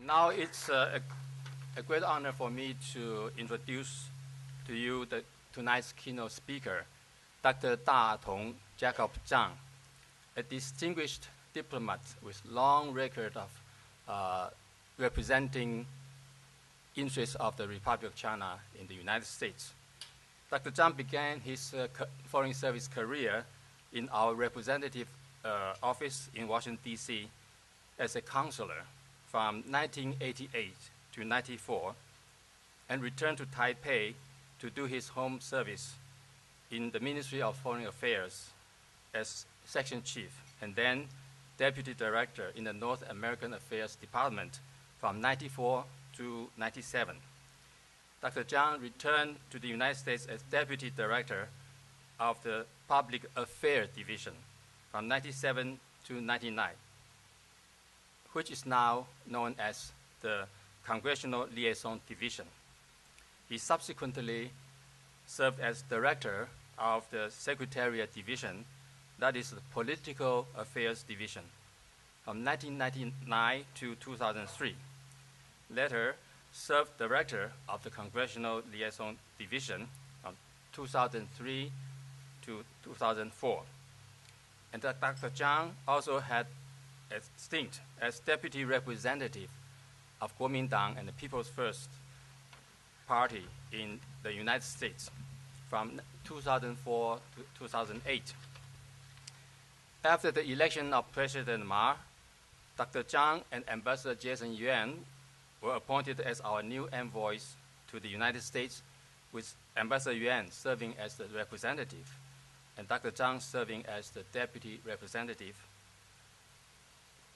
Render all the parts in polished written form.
Now it's a great honor for me to introduce to you tonight's keynote speaker, Dr. Da Tong Jacob Zhang, a distinguished diplomat with long record of representing interests of the Republic of China in the United States. Dr. Zhang began his foreign service career in our representative office in Washington, D.C. as a counselor from 1988 to 94, and returned to Taipei to do his home service in the Ministry of Foreign Affairs as section chief, and then deputy director in the North American Affairs Department from 94 to 97. Dr. Zhang returned to the United States as deputy director of the Public Affairs Division from 97 to 99, which is now known as the Congressional Liaison Division. He subsequently served as director of the Secretariat Division, that is the Political Affairs Division, from 1999 to 2003. Later, served director of the Congressional Liaison Division from 2003 to 2004. And Dr. Zhang also had a stint as deputy representative of Kuomintang and the People's First Party in the United States from 2004 to 2008. After the election of President Ma, Dr. Zhang and Ambassador Jason Yuan were appointed as our new envoys to the United States, with Ambassador Yuan serving as the representative and Dr. Zhang serving as the deputy representative.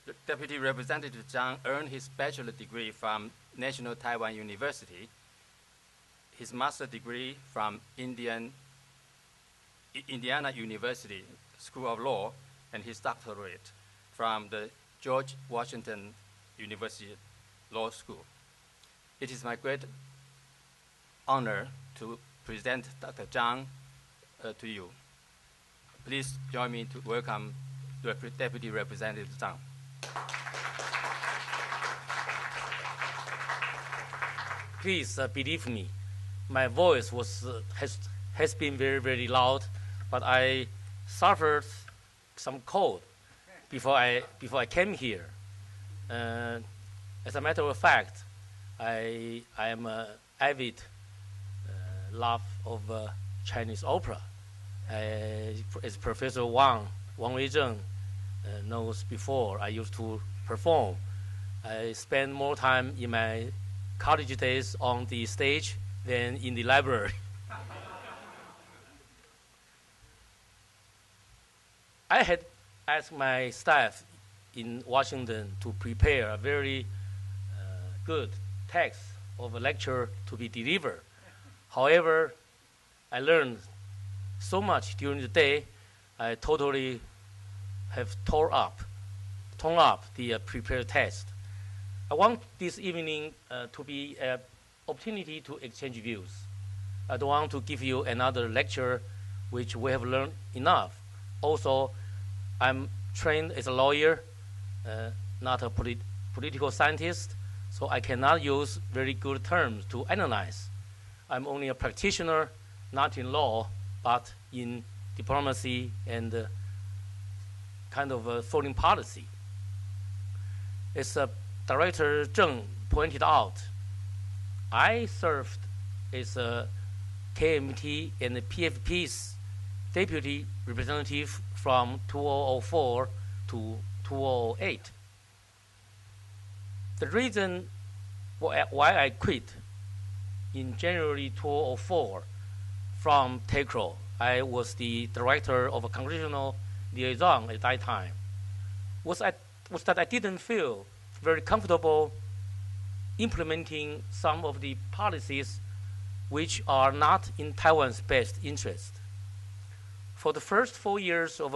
The Deputy Representative Zhang earned his bachelor degree from National Taiwan University, his master's degree from Indiana University School of Law, and his doctorate from the George Washington University Law School. It is my great honor to present Dr. Zhang to you. Please join me to welcome Deputy Representative Zhang. Please believe me, my voice has been very, very loud, but I suffered some cold before I came here. As a matter of fact, I am an avid love of Chinese opera. As Professor Wang Weizheng knows before, I used to perform. I spent more time in my college days on the stage than in the library. I had asked my staff in Washington to prepare a very good text of a lecture to be delivered. However, I learned so much during the day, I totally have torn up the prepared text. I want this evening to be an opportunity to exchange views. I don't want to give you another lecture which we have learned enough. Also, I'm trained as a lawyer, not a political scientist, so I cannot use very good terms to analyze. I'm only a practitioner, not in law, but in diplomacy and kind of foreign policy. As Director Zheng pointed out, I served as a KMT and PFP's deputy representative from 2004 to 2008. The reason why I quit in January 2004 from TACRO, I was the director of a congressional liaison at that time, was that I didn't feel very comfortable implementing some of the policies which are not in Taiwan's best interest. For the first 4 years of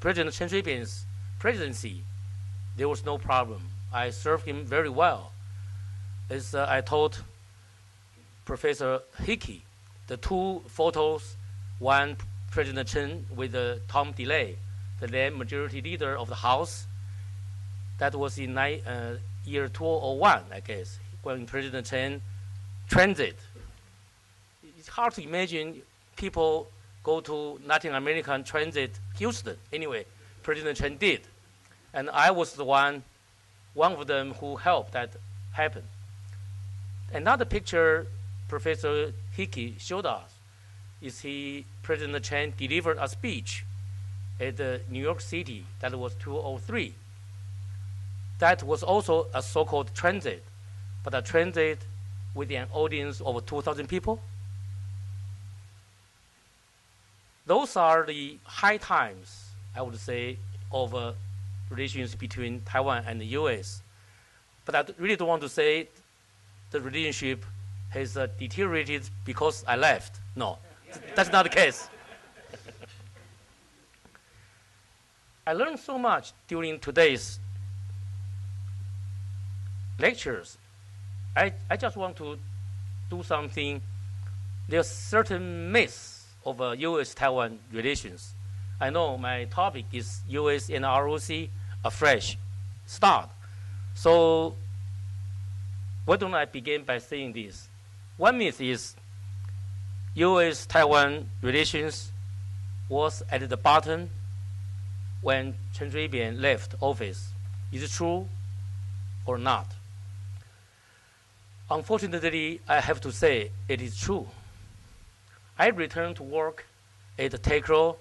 President Chen Shui-bian's presidency, there was no problem. I served him very well. As I told Professor Hickey, the two photos, one President Chen with Tom DeLay, the then majority leader of the House, that was in year 2001, I guess, when President Chen transit. It's hard to imagine people go to Latin American transit Houston. Anyway, President Chen did. And I was the one of them who helped that happen. Another picture Professor Hickey showed us is President Chen delivered a speech at New York City. That was 2003. That was also a so-called transit, but a transit with an audience of 2,000 people. Those are the high times, I would say, of relations between Taiwan and the U.S. But I really don't want to say the relationship has deteriorated because I left. No, that's not the case. I learned so much during today's lectures. I just want to do something. There are certain myths of U.S.-Taiwan relations. I know my topic is U.S. and R.O.C. a fresh start. So why don't I begin by saying this? One myth is U.S.-Taiwan relations was at the bottom when Chen Shui-bian left office. Is it true or not? Unfortunately, I have to say it is true. I returned to work at TACRO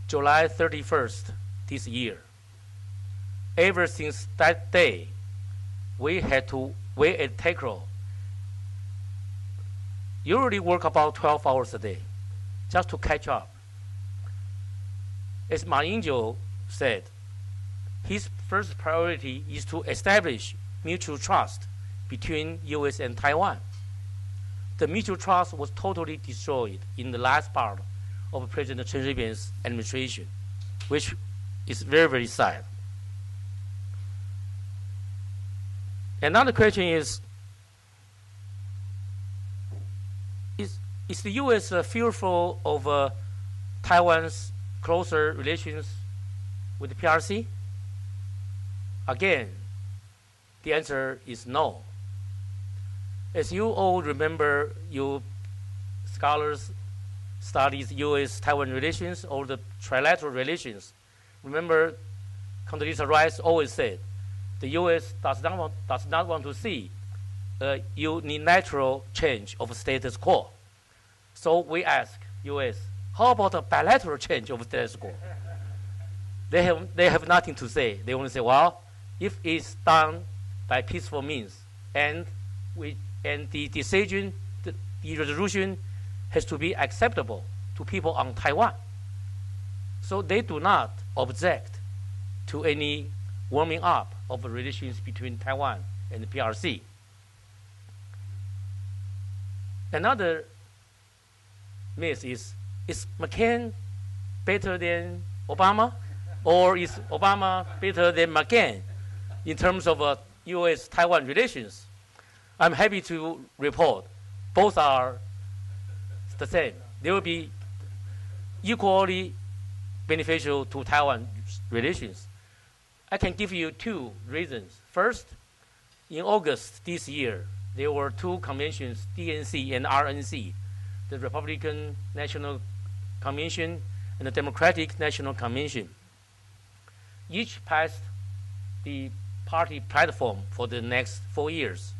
July 31st this year. Ever since that day, we had to wait at TACRO. Usually work about 12 hours a day just to catch up. As Ying-jeou said, his first priority is to establish mutual trust between U.S. and Taiwan. The mutual trust was totally destroyed in the last part of President Chen Shui-bian's administration, which is very, very sad. Another question is the U.S. Fearful of Taiwan's closer relations with the PRC? Again, the answer is no. As you all remember, you scholars studies U.S.-Taiwan relations or the trilateral relations. Remember, Condoleezza Rice always said, the U.S. does not want to see a unilateral change of status quo. So we ask U.S., how about a bilateral change of status quo? They have nothing to say. They only say, well, if it's done by peaceful means and the decision, the resolution has to be acceptable to people on Taiwan. So they do not object to any warming up of the relations between Taiwan and the PRC. Another myth is McCain better than Obama? Or is Obama better than McCain in terms of U.S.-Taiwan relations? I'm happy to report both are the same. They will be equally beneficial to Taiwan relations. I can give you two reasons. First, in August this year, there were two conventions, DNC and RNC, the Republican National Convention and the Democratic National Convention. Each passed the party platform for the next 4 years.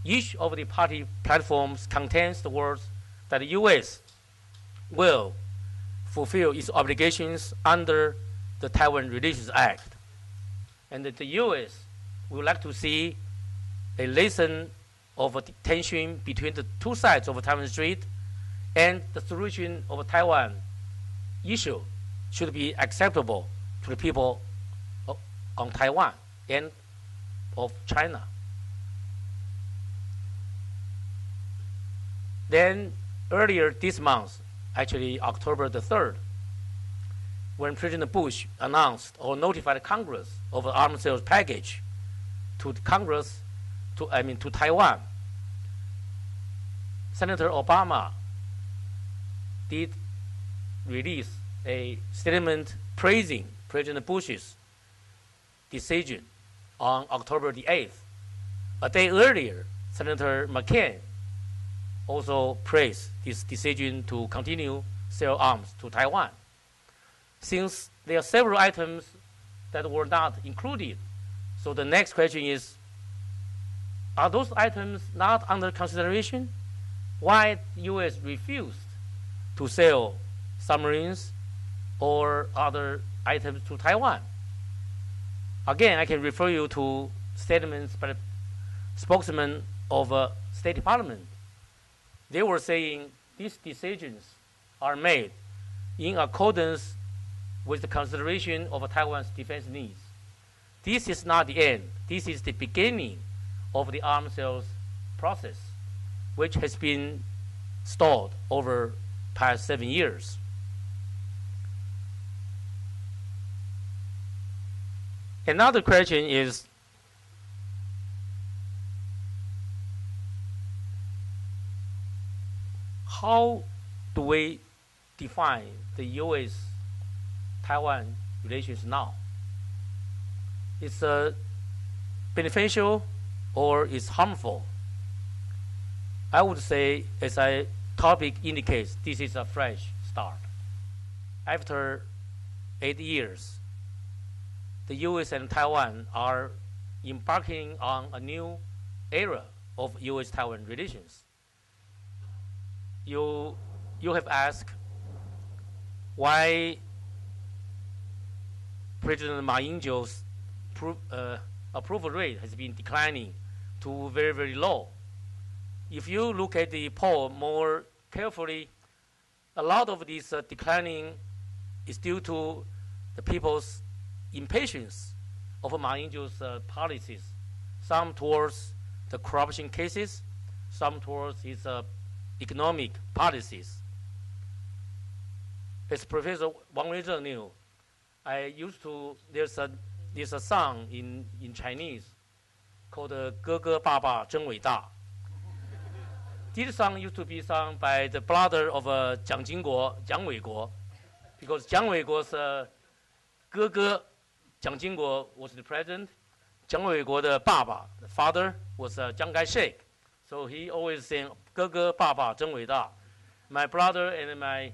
Each of the party platforms contains the words that the U.S. will fulfill its obligations under the Taiwan Relations Act. And that the U.S. would like to see a lesson of tension between the two sides of the Taiwan Strait, and the solution of Taiwan issue should be acceptable to the people on Taiwan and of China. Then earlier this month, actually October the 3rd, when President Bush announced or notified Congress of an arms sales package to Congress, to Taiwan, Senator Obama did release a statement praising President Bush's decision. on October the 8th. A day earlier, Senator McCain also praised this decision to continue sell arms to Taiwan. Since there are several items that were not included, so the next question is, are those items not under consideration? Why the U.S. refused to sell submarines or other items to Taiwan? Again, I can refer you to statements by the spokesman of State Department. They were saying these decisions are made in accordance with the consideration of Taiwan's defense needs. This is not the end. This is the beginning of the arms sales process, which has been stalled over past 7 years. Another question is, how do we define the U.S.-Taiwan relations now? It's beneficial or it's harmful? I would say, as our topic indicates, this is a fresh start. After 8 years, the U.S. and Taiwan are embarking on a new era of U.S.-Taiwan relations. You have asked why President Ma Ying-jeou's approval rate has been declining to very, very low. If you look at the poll more carefully, a lot of this declining is due to the people's impatience of Ma Ying-jeou's policies, some towards the corruption cases, some towards his economic policies. As Professor Wang Weizheng knew, there's a song in Chinese called 哥哥爸爸真伟大. This song used to be sung by the brother of Jiang Jingguo, Jiang Weiguo, because Jiang Weiguo's 哥哥 Jiang Jingguo was the president. Jiang Weiguo the father was Chiang Kai-shek. So he always sang 哥哥爸爸真伟大. My brother and my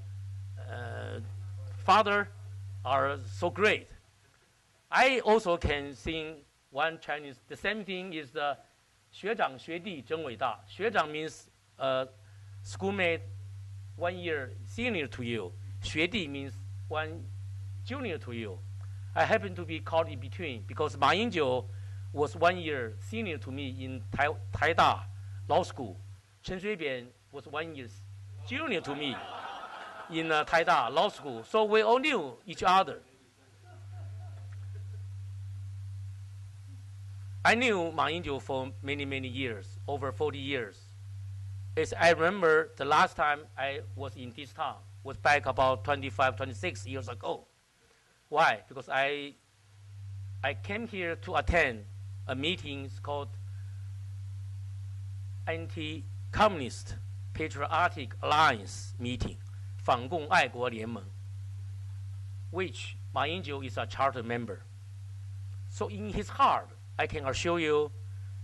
father are so great. I also can sing one Chinese. The same thing is 学长学弟真伟大. 学长 means schoolmate 1 year senior to you. 学弟 means 1 junior to you. I happen to be caught in between because Ma Ying-jeou was 1 year senior to me in Taida Law School. Chen Shui-bian was 1 year junior to me in Taida Law School. So we all knew each other. I knew Ma Ying-jeou for many, many years, over 40 years. As I remember, the last time I was in this town was back about 25, 26 years ago. Why? Because I came here to attend a meeting called Anti-Communist Patriotic Alliance meeting, 反共爱国联盟, which Ma Ying-jeou is a charter member. So in his heart, I can assure you,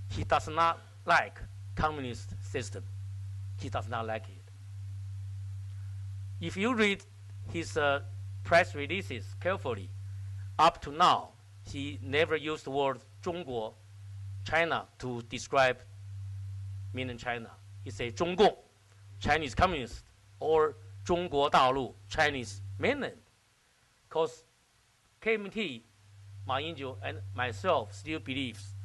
he does not like communist system. He does not like it. If you read his press releases carefully, up to now, he never used the word 中国, China, to describe mainland China. He said 中共, Chinese communist, or 中国大陆, Chinese mainland. Because KMT, Ma Ying-jeou, and myself still believes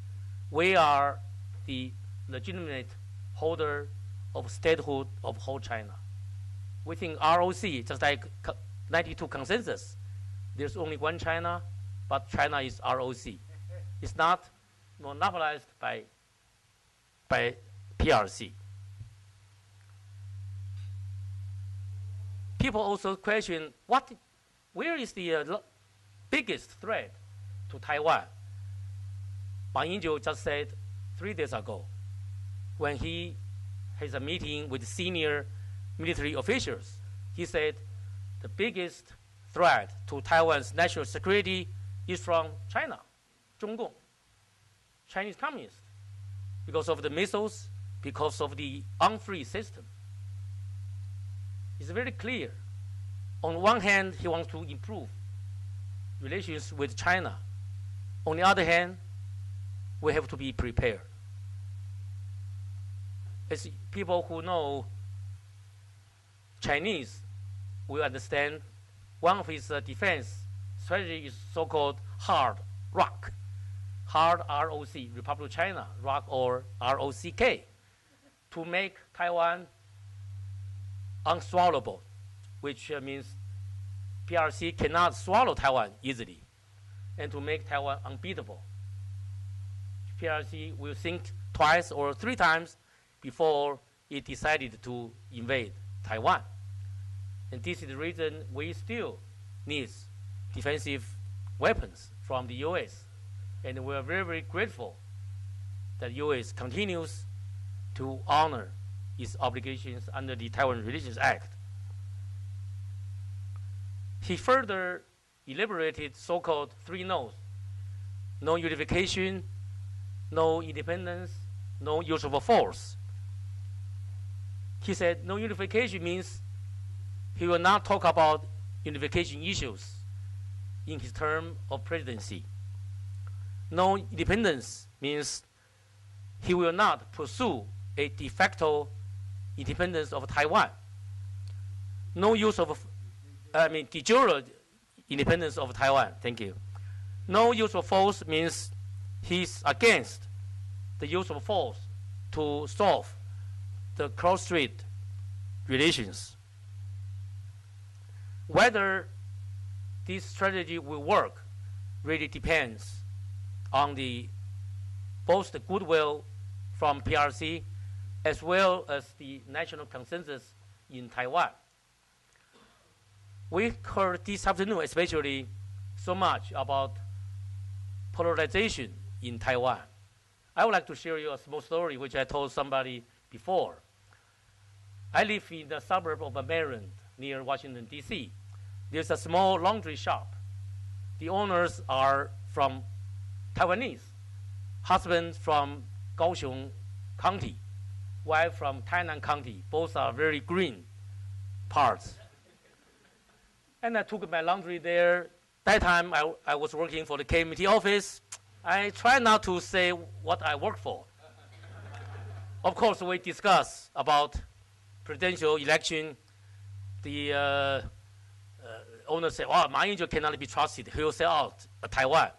we are the legitimate holder of statehood of whole China. We think R.O.C., just like 92 consensus, there's only one China, but China is R.O.C. It's not monopolized by PRC. People also question, where is the biggest threat to Taiwan? Ma Ying-jeou just said 3 days ago, when he has a meeting with senior military officials, he said the biggest threat to Taiwan's national security is from China, 中共. Chinese communists because of the missiles, because of the unfree system. It's very clear. On one hand, he wants to improve relations with China. On the other hand, we have to be prepared. As people who know Chinese will understand, one of his defense strategy is so-called hard R.O.C. Hard R.O.C. Republic of China, R.O.C. or R.O.C.K. to make Taiwan unswallowable, which means PRC cannot swallow Taiwan easily, and to make Taiwan unbeatable. PRC will think twice or three times before it decided to invade Taiwan. And this is the reason we still need defensive weapons from the U.S. And we are very, very grateful that the U.S. continues to honor its obligations under the Taiwan Relations Act. He further elaborated so-called three no's: no unification, no independence, no use of force. He said no unification means he will not talk about unification issues in his term of presidency. No independence means he will not pursue a de facto independence of Taiwan. No use of, de jure independence of Taiwan. Thank you. No use of force means he's against the use of force to solve the cross-strait relations. Whether this strategy will work really depends on both the goodwill from PRC as well as the national consensus in Taiwan. We heard this afternoon especially so much about polarization in Taiwan. I would like to share you a small story which I told somebody before. I live in the suburb of Maryland near Washington, D.C. There's a small laundry shop. The owners are from Taiwanese, husband from Kaohsiung County, wife from Tainan County. Both are very green parts. And I took my laundry there. That time I was working for the KMT office. I try not to say what I work for. Of course, we discuss about presidential election. The owner said, "Oh, Ma Ying-jeou cannot be trusted. He will sell out Taiwan."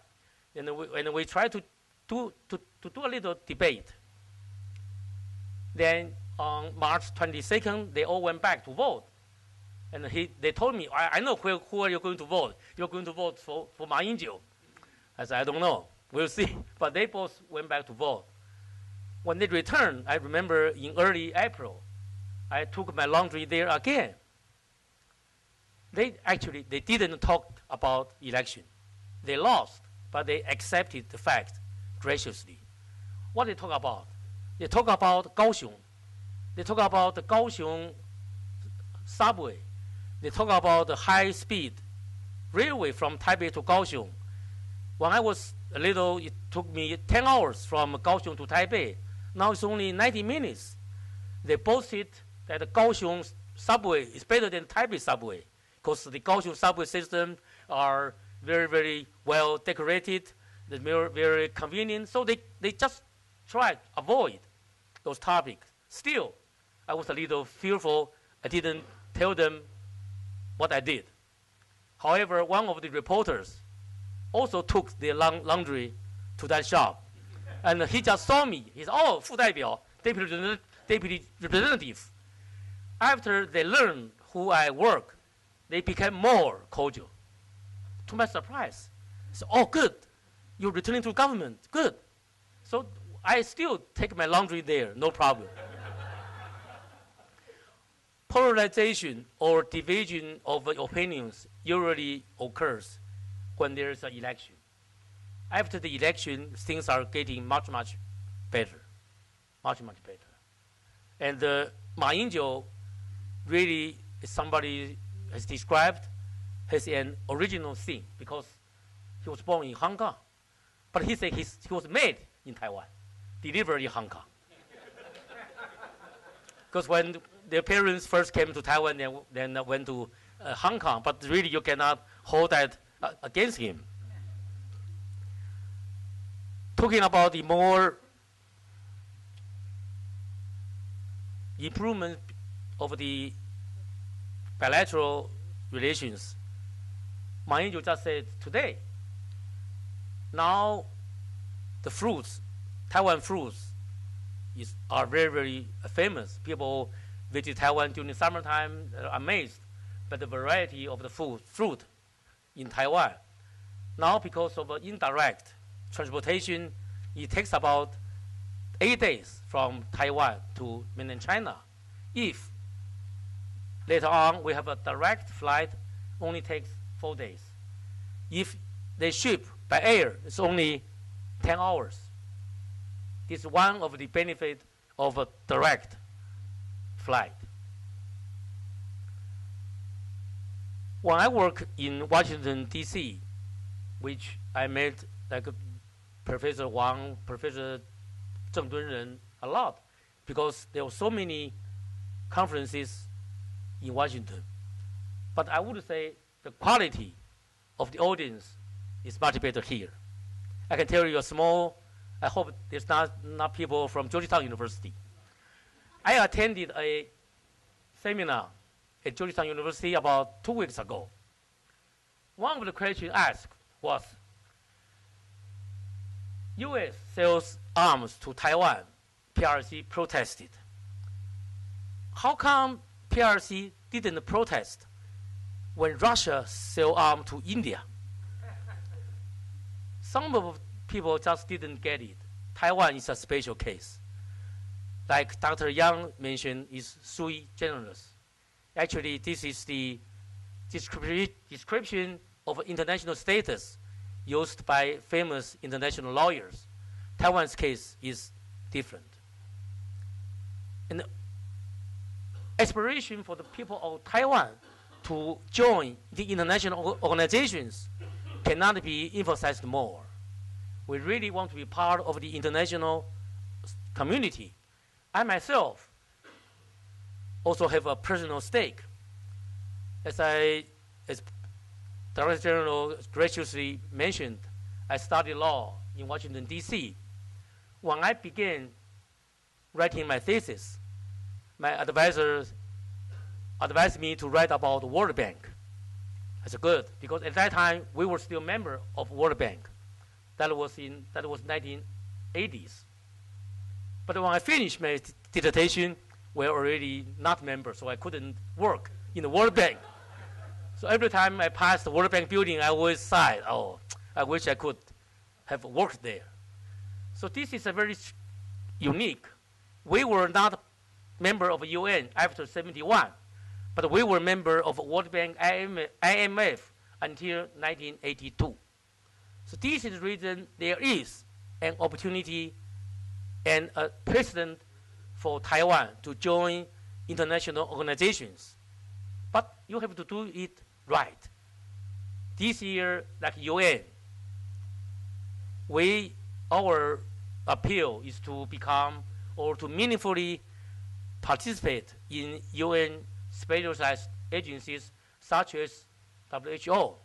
And we try to do a little debate. Then on March 22nd, they all went back to vote. And they told me, I know who are you going to vote. You're going to vote for Ma Ying-jeou. I said, I don't know. We'll see. But they both went back to vote. When they returned, I remember in early April, I took my laundry there again. They didn't talk about election. They lost, but they accepted the fact graciously. What they talk about? They talk about Kaohsiung. They talk about the Kaohsiung subway. They talk about the high-speed railway from Taipei to Kaohsiung. When I was little, it took me 10 hours from Kaohsiung to Taipei. Now it's only 90 minutes. They boasted that the Kaohsiung subway is better than Taipei subway because the Kaohsiung subway system are very, very well decorated, they're very, very convenient. So they just try to avoid those topics. Still, I was a little fearful. I didn't tell them what I did. However, one of the reporters also took the laundry to that shop. And he just saw me. He said, "Oh, 副代表, deputy representative." After they learned who I work, they became more cordial. To my surprise, I said, "Oh, good. You're returning to government. Good." So I still take my laundry there, no problem. Polarization or division of opinions usually occurs when there is an election. After the election, things are getting much, much better. Much, much better. And Ma Ying-jeou really, as somebody has described, has an original thing because he was born in Hong Kong. But he said he was made in Taiwan, delivered in Hong Kong. Because when their parents first came to Taiwan, then went to Hong Kong, but really you cannot hold that against him. Talking about the more improvement of the bilateral relations, Ma Ying-jeou just said today, now the fruits, Taiwan fruits, are very, very famous. People visit Taiwan during the summertime, are amazed by the variety of the fruit in Taiwan. Now, because of indirect transportation, it takes about 8 days from Taiwan to mainland China. If later on we have a direct flight, only takes 4 days. If they ship by air, it's only 10 hours. This is one of the benefits of a direct flight. When I work in Washington, D.C., which I met like Professor Wang, Professor Zheng Dunren a lot, because there were so many conferences in Washington. But I would say the quality of the audience is much better here. I can tell you a small, I hope there's not people from Georgetown University. I attended a seminar at Georgetown University about 2 weeks ago. One of the questions asked was, U.S. sells arms to Taiwan, PRC protested. How come PRC didn't protest when Russia sell arms to India? Some of people just didn't get it. Taiwan is a special case. Like Dr. Yang mentioned, is sui generis. Actually, this is the description of international status used by famous international lawyers. Taiwan's case is different. And the aspiration for the people of Taiwan to join the international organizations cannot be emphasized more. We really want to be part of the international community. I myself also have a personal stake. As Director General graciously mentioned, I studied law in Washington, D.C. When I began writing my thesis, my advisors advised me to write about the World Bank. I said, good, because at that time, we were still a member of World Bank. That was 1980s. But when I finished my dissertation, we were already not members, so I couldn't work in the World Bank. So every time I passed the World Bank building, I always sighed, oh, I wish I could have worked there. So this is a very unique. We were not member of UN after 71, but we were member of World Bank IMF until 1982. So this is the reason there is an opportunity and a precedent for Taiwan to join international organizations. But you have to do it right. This year, like UN, our appeal is to become or to meaningfully participate in UN specialized agencies such as WHO.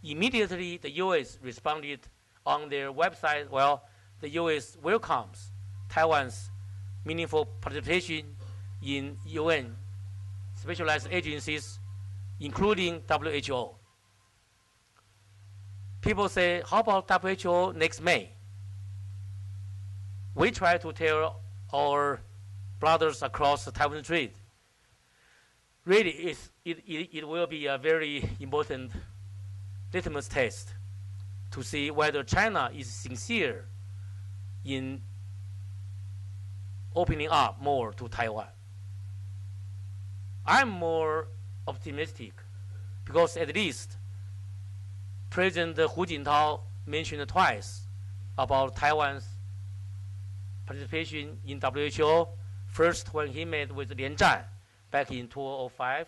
Immediately, the U.S. responded on their website, well, the U.S. welcomes Taiwan's meaningful participation in UN specialized agencies, including WHO. People say, how about WHO next May? We try to tell our brothers across the Taiwan Strait, really it will be a very important litmus test to see whether China is sincere in opening up more to Taiwan. I'm more optimistic because at least President Hu Jintao mentioned twice about Taiwan's participation in WHO. First, when he met with Lian Zhan back in 2005.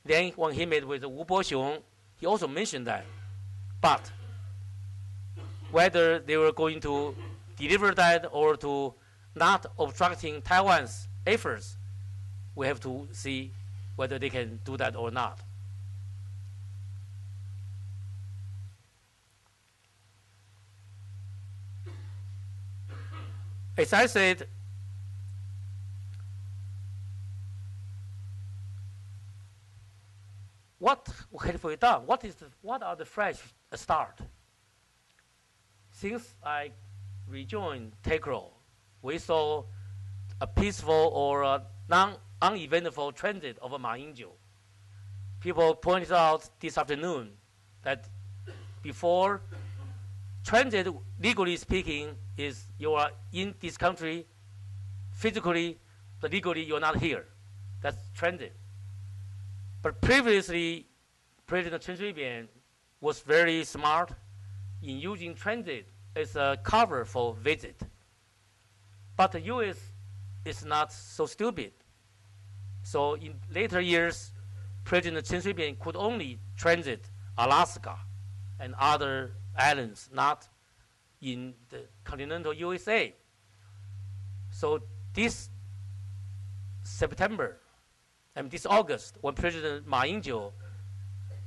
Then when he met with Wu Boxiong, he also mentioned that. But whether they were going to deliver that or to not obstructing Taiwan's efforts, we have to see whether they can do that or not. As I said, what have we done? What are the fresh start? Since I rejoined TECRO, we saw a peaceful or a uneventful transit of Ma Ying-jeou. People pointed out this afternoon that before transit, legally speaking, is you are in this country physically, but legally you're not here. That's transit. But previously, President Chen Shui-bian was very smart in using transit as a cover for visit. But the U.S. is not so stupid. So in later years, President Chen Shui-bian could only transit Alaska and other islands, not in the continental USA. So this September, and this August, when President Ma Ying-jeou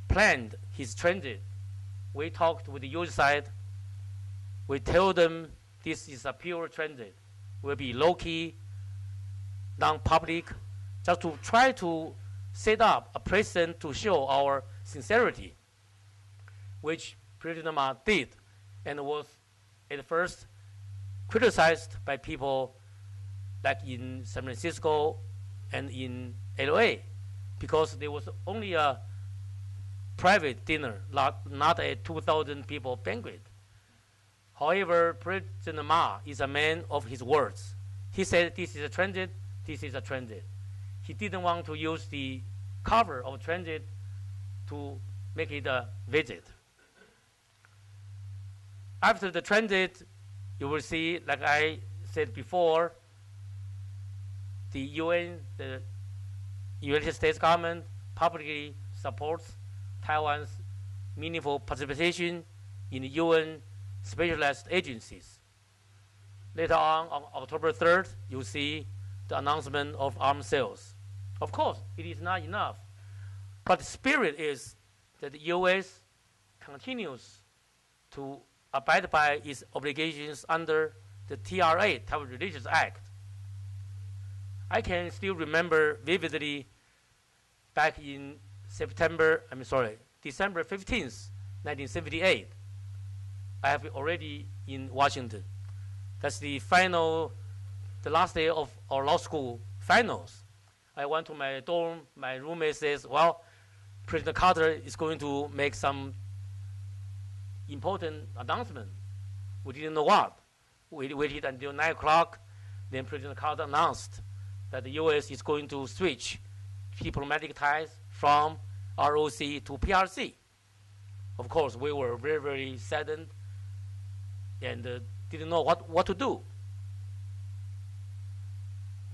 planned his transit, we talked with the U.S. side. We told them this is a pure transit. Will be low-key, non-public, just to try to set up a precedent to show our sincerity, which President Ma did, and was at first criticized by people like in San Francisco and in LA, because there was only a private dinner, not a 2,000 people banquet. However, President Ma is a man of his words. He said this is a transit, this is a transit. He didn't want to use the cover of transit to make it a visit. After the transit, you will see, like I said before, the UN, the United States government publicly supports Taiwan's meaningful participation in the UN specialized agencies. Later on October 3rd, you'll see the announcement of arms sales. Of course, it is not enough. But the spirit is that the U.S. continues to abide by its obligations under the TRA, Taiwan Relations Act. I can still remember vividly back in December 15th, 1978. I have already in Washington. That's the last day of our law school finals. I went to my dorm. My roommate says, well, President Carter is going to make some important announcement. We didn't know what. We waited until 9 o'clock. Then President Carter announced that the U.S. is going to switch diplomatic ties from R.O.C. to PRC. Of course, we were very, very saddened and didn't know what to do.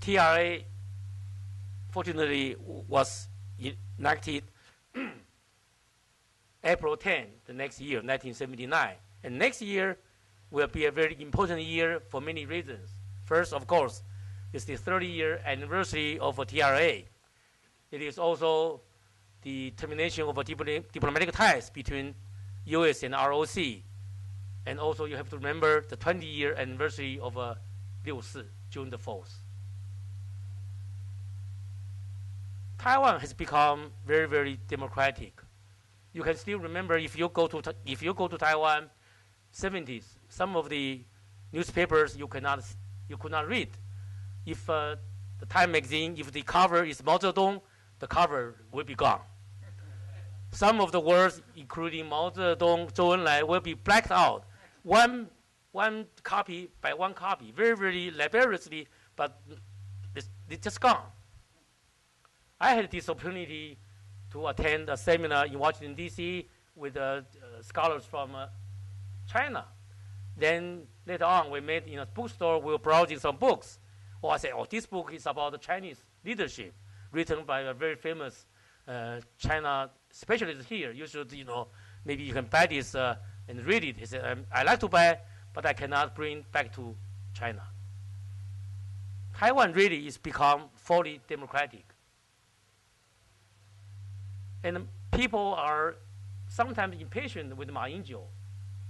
TRA, fortunately, was enacted April 10, the next year, 1979. And next year will be a very important year for many reasons. First, of course, is the 30-year anniversary of TRA. It is also the termination of diplomatic ties between U.S. and R.O.C. And also you have to remember the 20-year anniversary of 6.4, June the 4th. Taiwan has become very, very democratic. You can still remember if you go to Taiwan, 70s, some of the newspapers you could not read. If the Time magazine, if the cover is Mao Zedong, the cover will be gone. Some of the words, including Mao Zedong, Zhou Enlai, will be blacked out, one copy by one copy, very, very laboriously, but it's just gone. I had this opportunity to attend a seminar in Washington, D.C. with scholars from China. Then later on, we met in a bookstore. We were browsing some books. I said, this book is about the Chinese leadership, written by a very famous China specialist here. You should, maybe you can buy this and read it. He said, I like to buy, but I cannot bring back to China. Taiwan really is become fully democratic. And people are sometimes impatient with Ma Ying-jeou.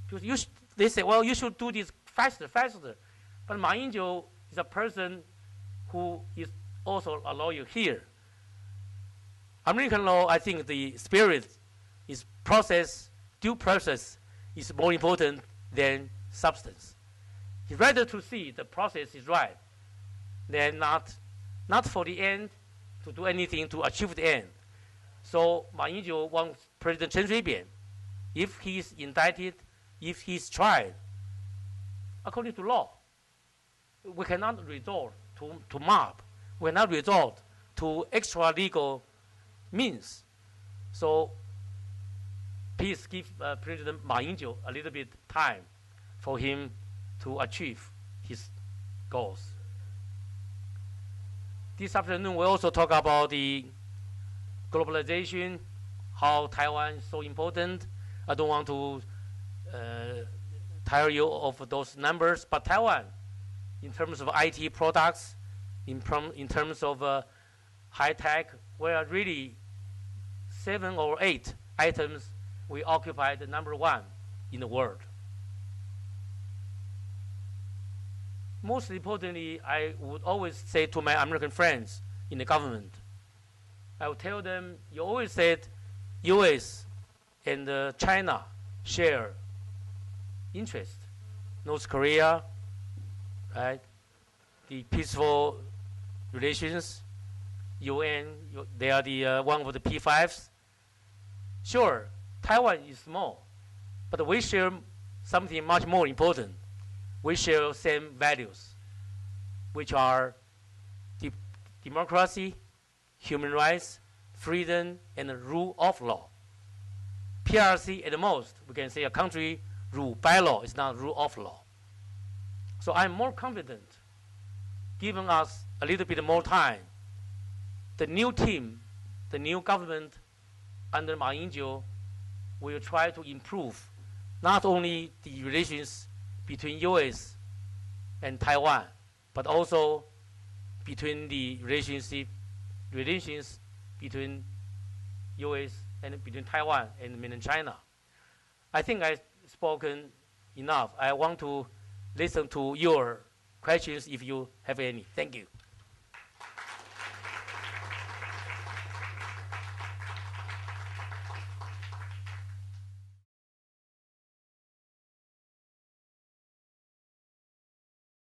Because they say, well, you should do this faster, faster. But Ma Ying-jeou is a person who is also a lawyer here. American law, I think the spirit is process, due process is more important than substance. It's rather to see the process is right than not for the end to do anything to achieve the end. So Ma Ying-jeou wants President Chen Shui-bian, if he is indicted, if he is tried, according to law, we cannot resort to mob. We cannot resort to extra legal means. So please give President Ma Ying-jeou a little bit time for him to achieve his goals. This afternoon, we also talk about the globalization, how Taiwan is so important. I don't want to tire you of those numbers, but Taiwan, in terms of IT products, in terms of high tech, we are really 7 or 8 items we occupy the number 1 in the world. Most importantly, I would always say to my American friends in the government, I would tell them, you always said US and China share interest. North Korea, right? The peaceful relations, UN, they are the one of the P5s. Sure, Taiwan is small, but we share something much more important. We share same values, which are democracy, human rights, freedom, and the rule of law. PRC, at the most, we can say a country ruled by law is not rule of law. So I'm more confident, giving us a little bit more time. The new team, the new government under Ma Ying-jeou will try to improve not only the relations between US and Taiwan, but also between the relations between US and between Taiwan and mainland China. I think I've spoken enough. I want to listen to your questions if you have any. Thank you.